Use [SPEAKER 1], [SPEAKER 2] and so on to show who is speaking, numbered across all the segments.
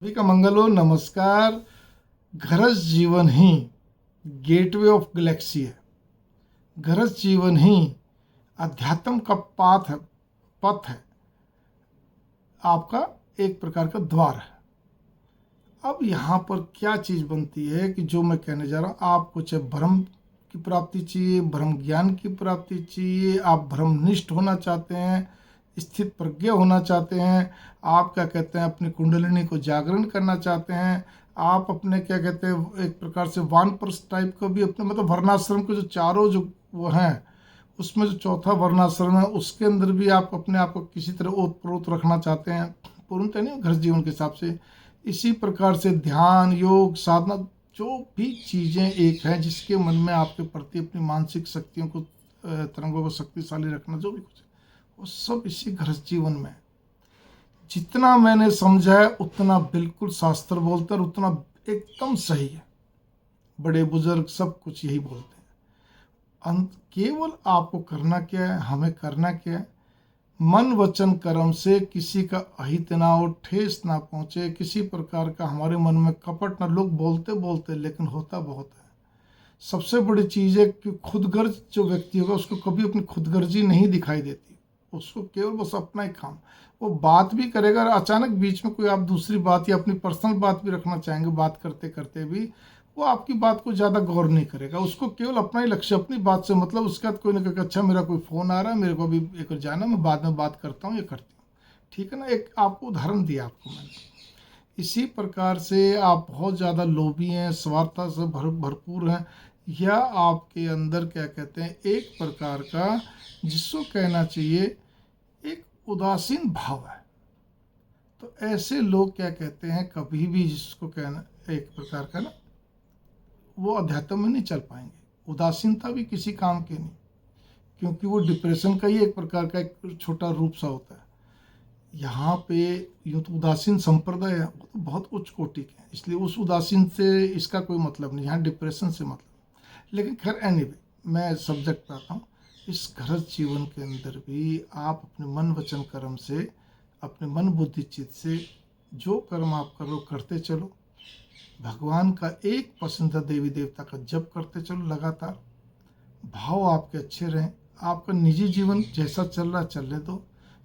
[SPEAKER 1] सभी का मंगल हो। नमस्कार। घरस जीवन ही गेटवे ऑफ गैलेक्सी है। घरस जीवन ही अध्यात्म का पाथ है, पथ है, आपका एक प्रकार का द्वार है। अब यहाँ पर क्या चीज़ बनती है कि जो मैं कहने जा रहा हूँ, आपको चाहे ब्रह्म की प्राप्ति चाहिए, ब्रह्म ज्ञान की प्राप्ति चाहिए, आप ब्रह्मनिष्ठ होना चाहते हैं, स्थित प्रज्ञ होना चाहते हैं, आप क्या कहते हैं अपनी कुंडलिनी को जागरण करना चाहते हैं, आप अपने क्या कहते हैं एक प्रकार से वानप्रस्थ टाइप का भी अपने मतलब वर्णाश्रम के जो चारों जो वो हैं, उसमें जो चौथा वर्णाश्रम है उसके अंदर भी आप अपने आप को किसी तरह ओत प्रोत रखना चाहते हैं, पूर्णतः नहीं घर जीवन के हिसाब से। इसी प्रकार से ध्यान, योग, साधना, जो भी चीज़ें एक हैं जिसके मन में आपके प्रति अपनी मानसिक शक्तियों को तरंगों को शक्तिशाली रखना, जो भी कुछ है वो सब इसी गृहस्थ जीवन में है। जितना मैंने समझा है उतना बिल्कुल शास्त्र बोलते हैं और उतना एकदम सही है। बड़े बुजुर्ग सब कुछ यही बोलते हैं। अंत केवल आपको करना क्या है, हमें करना क्या है, मन वचन कर्म से किसी का अहित ना हो, ठेस ना पहुंचे, किसी प्रकार का हमारे मन में कपट ना। लोग बोलते बोलते लेकिन होता बहुत है। सबसे बड़ी चीज़ है कि खुदगर्ज जो व्यक्ति होगा उसको कभी अपनी खुदगर्जी नहीं दिखाई देती, उसको केवल बस अपना ही काम। वो बात भी करेगा और अचानक बीच में कोई आप दूसरी बात या अपनी पर्सनल बात भी रखना चाहेंगे, बात करते करते भी वो आपकी बात को ज़्यादा गौर नहीं करेगा, उसको केवल अपना ही लक्ष्य, अपनी बात से मतलब। उसके बाद कोई ना कहेगा अच्छा मेरा कोई फ़ोन आ रहा है, मेरे को अभी एक और जाना, मैं बाद में बात करता हूँ या करती हूँ। ठीक है ना, एक आपको उदाहरण दिया आपको मैंने। इसी प्रकार से आप बहुत ज़्यादा लोभी हैं, स्वार्थता से भरपूर हैं, या आपके अंदर क्या कहते हैं एक प्रकार का जिसको कहना चाहिए एक उदासीन भाव है। तो ऐसे लोग क्या कहते हैं कभी भी जिसको कहना एक प्रकार का ना, वो अध्यात्म में नहीं चल पाएंगे। उदासीनता भी किसी काम की नहीं, क्योंकि वो डिप्रेशन का ही एक प्रकार का एक छोटा रूप सा होता है। यहाँ पे यूँ तो उदासीन संप्रदाय है, वो तो बहुत उच्च कोटि के हैं, इसलिए उस उदासीन से इसका कोई मतलब नहीं, यहाँ डिप्रेशन से मतलब। लेकिन खैर एनीवे, मैं सब्जेक्ट पे आता हूँ। इस गृहस्थ जीवन के अंदर भी आप अपने मन वचन कर्म से, अपने मन बुद्धि चित्त से जो कर्म आप करो करते चलो। भगवान का एक पसंदीदा देवी देवता का जप करते चलो लगातार। भाव आपके अच्छे रहें। आपका निजी जीवन जैसा चल रहा चलने दो।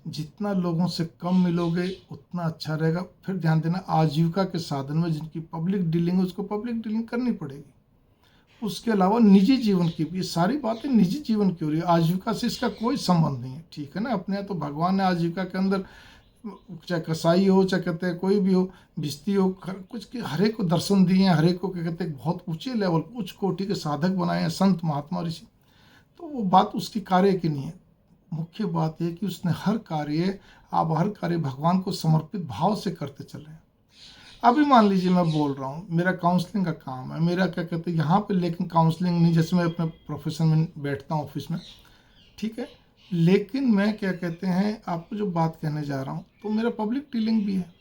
[SPEAKER 1] जितना लोगों से कम मिलोगे उतना अच्छा रहेगा। फिर ध्यान देना, आजीविका के साधन में जिनकी पब्लिक डीलिंग है उसको पब्लिक डीलिंग करनी पड़ेगी। उसके अलावा निजी जीवन की भी, ये सारी बातें निजी जीवन की हो रही है, आजीविका से इसका कोई संबंध नहीं है। ठीक है ना, अपने यहाँ तो भगवान ने आजीविका के अंदर चाहे कसाई हो, चाहे कहते हैं कोई भी हो, भिस्ती हो, कुछ के हर एक को दर्शन दिए हैं, हर एक को क्या कहते हैं बहुत ऊंचे लेवल, उच्च कोटि के साधक बनाए हैं संत महात्मा ऋषि। तो वो बात उसकी कार्य की नहीं है। मुख्य बात यह कि उसने हर कार्य, आप हर कार्य भगवान को समर्पित भाव से करते चले। अभी मान लीजिए मैं बोल रहा हूँ मेरा काउंसलिंग का काम है, मेरा क्या कहते हैं यहाँ पे, लेकिन काउंसलिंग नहीं, जैसे मैं अपने प्रोफेशन में बैठता हूँ ऑफिस में, ठीक है, लेकिन मैं क्या कहते हैं आपको जो बात कहने जा रहा हूँ तो मेरा पब्लिक डीलिंग भी है।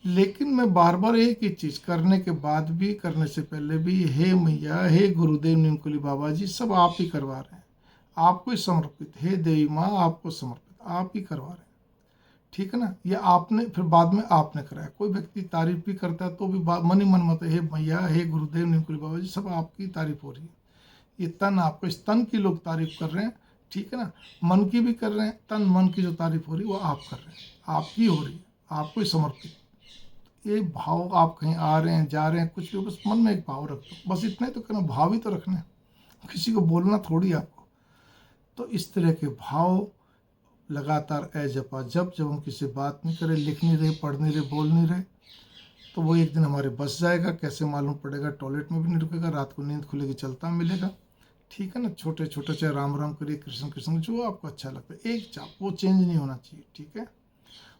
[SPEAKER 1] लेकिन मैं बार बार एक ही चीज़ करने के बाद भी, करने से पहले भी, हे मैया, हे गुरुदेव नीमकुली बाबा जी, सब आप ही करवा रहे हैं, आपको ही समर्पित, हे देवी माँ आपको समर्पित, आप ही करवा रहे हैं। ठीक है ना, ये आपने फिर बाद में आपने कराया। कोई व्यक्ति तारीफ भी करता है तो भी मन ही मन मत, हे मैया, हे गुरुदेव नीमकुली बाबा जी, सब आपकी तारीफ हो रही है। ये तन आपको, इस तन की लोग तारीफ कर रहे हैं, ठीक है ना, मन की भी कर रहे हैं, तन मन की जो तारीफ हो रही है वो आप कर रहे हैं, आपकी हो रही है, आपको ही समर्पित। ये भाव, आप कहीं आ रहे हैं जा रहे हैं कुछ भी, बस मन में एक भाव रखो, बस इतना ही तो करना, भाव ही तो रखना है, किसी को बोलना थोड़ी आपको। तो इस तरह के भाव लगातार ए जपा जब जब हम किसी बात नहीं करें, लिख नहीं रहे, पढ़ नहीं रहे, बोल नहीं रहे, तो वो एक दिन हमारे बस जाएगा। कैसे मालूम पड़ेगा, टॉयलेट में भी नहीं रुकेगा, रात को नींद खुलेगी चलता मिलेगा। ठीक है ना, छोटे छोटे चाहे राम राम करिए, कृष्ण कृष्ण, जो आपको अच्छा लगता है, एक चाप वो चेंज नहीं होना चाहिए। ठीक है,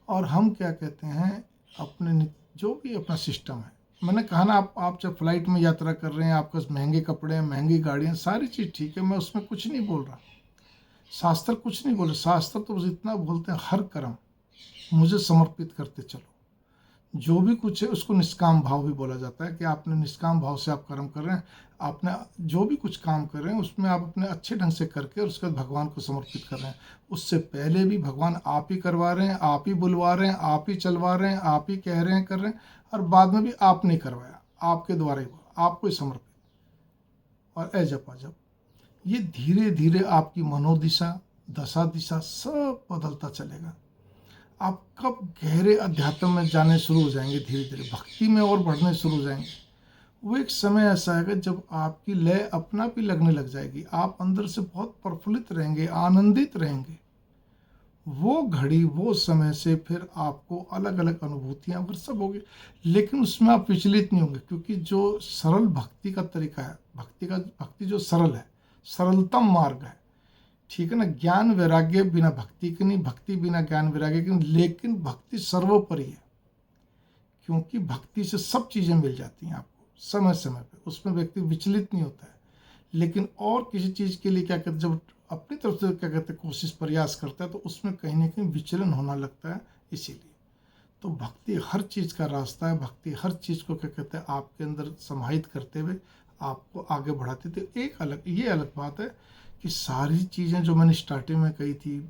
[SPEAKER 1] और हम क्या कहते हैं अपने जो भी अपना सिस्टम है, मैंने कहा ना, आप जब फ्लाइट में यात्रा कर रहे हैं, आपके पास महंगे कपड़े हैं, महंगी गाड़ियाँ, सारी चीज़ ठीक है, मैं उसमें कुछ नहीं बोल रहा, शास्त्र कुछ नहीं बोले। शास्त्र तो बस इतना बोलते हैं, हर कर्म मुझे समर्पित करते चलो। जो भी कुछ है उसको निष्काम भाव भी बोला जाता है कि आपने निष्काम भाव से आप कर्म कर रहे हैं। आपने जो भी कुछ काम कर रहे हैं उसमें आप अपने अच्छे ढंग से करके और उसके बाद भगवान को समर्पित कर रहे हैं। उससे पहले भी भगवान आप ही करवा रहे हैं, आप ही बुलवा रहे हैं, आप ही चलवा रहे हैं, आप ही कह रहे हैं, कर रहे हैं, और बाद में भी आपने करवाया, आपके द्वारा ही हुआ, आपको ही समर्पित। और ए जप अजप, ये धीरे धीरे आपकी मनोदिशा, दशा दिशा सब बदलता चलेगा। आप कब गहरे अध्यात्म में जाने शुरू हो जाएंगे, धीरे धीरे भक्ति में और बढ़ने शुरू हो जाएंगे। वो एक समय ऐसा आएगा जब आपकी लय अपना भी लगने लग जाएगी, आप अंदर से बहुत प्रफुल्लित रहेंगे, आनंदित रहेंगे। वो घड़ी, वो समय से फिर आपको अलग अलग अनुभूतियां फिर सब होगी, लेकिन उसमें आप विचलित नहीं होंगे, क्योंकि जो सरल भक्ति का तरीका है, भक्ति जो सरल है, सरलतम मार्ग है, ठीक है ना। ज्ञान वैराग्य बिना भक्ति के नहीं, भक्ति बिना ज्ञान वैराग्य के नहीं, लेकिन भक्ति सर्वोपरि है, क्योंकि भक्ति से सब चीज़ें मिल जाती हैं आपको समय समय पे, उसमें व्यक्ति विचलित नहीं होता है। लेकिन और किसी चीज़ के लिए क्या कहते हैं, जब अपनी तरफ से क्या कहते हैं कोशिश प्रयास करता है, तो उसमें कहीं ना कहीं विचलन होना लगता है। इसीलिए तो भक्ति हर चीज़ का रास्ता है, भक्ति हर चीज़ को क्या कहते हैं आपके अंदर समाहित करते हुए आपको आगे बढ़ाती। तो एक अलग, ये अलग बात है कि सारी चीज़ें जो मैंने स्टार्टिंग में कही थी,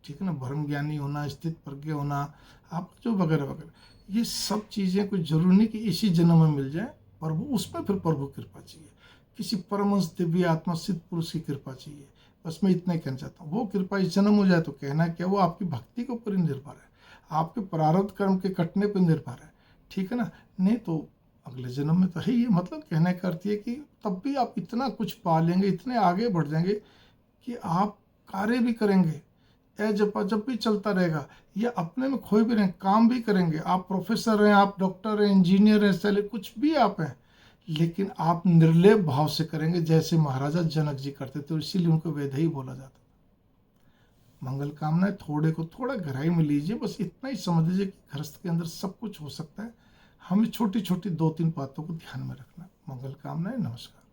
[SPEAKER 1] ठीक है ना, ब्रह्म ज्ञानी होना, स्थित प्रज्ञ होना, आप जो वगैरह वगैरह, ये सब चीज़ें कोई जरूरी नहीं कि इसी जन्म में मिल जाए। प्रभु, उसमें फिर प्रभु कृपा चाहिए, किसी परमहंस दिव्य आत्मा सिद्ध पुरुष की कृपा चाहिए। बस मैं इतना ही कहना चाहता हूँ। वो कृपा इस जन्म हो जाए तो कहना क्या, वो आपकी भक्ति के ऊपर ही निर्भर है, आपके प्रारब्ध कर्म के कटने पर निर्भर है, ठीक है ना। नहीं तो अगले जन्म में तो है ही। मतलब कहने का अर्थ ये कि तब भी आप इतना कुछ पा लेंगे, इतने आगे बढ़ जाएंगे कि आप कार्य भी करेंगे, ए जब जब भी चलता रहेगा, ये अपने में खोए भी रहेंगे, काम भी करेंगे। आप प्रोफेसर हैं, आप डॉक्टर हैं, इंजीनियर हैं, सैले कुछ भी आप हैं, लेकिन आप निर्लेप भाव से करेंगे, जैसे महाराजा जनक जी करते थे। इसीलिए उनको वैदेही बोला जाता था। मंगल कामनाएं थोड़े को थोड़ा गहराई में लीजिए, बस इतना ही समझ लीजिए कि गृहस्थ के अंदर सब कुछ हो सकता है। हमें छोटी छोटी 2-3 बातों को ध्यान में रखना। मंगल कामनाएं, नमस्कार।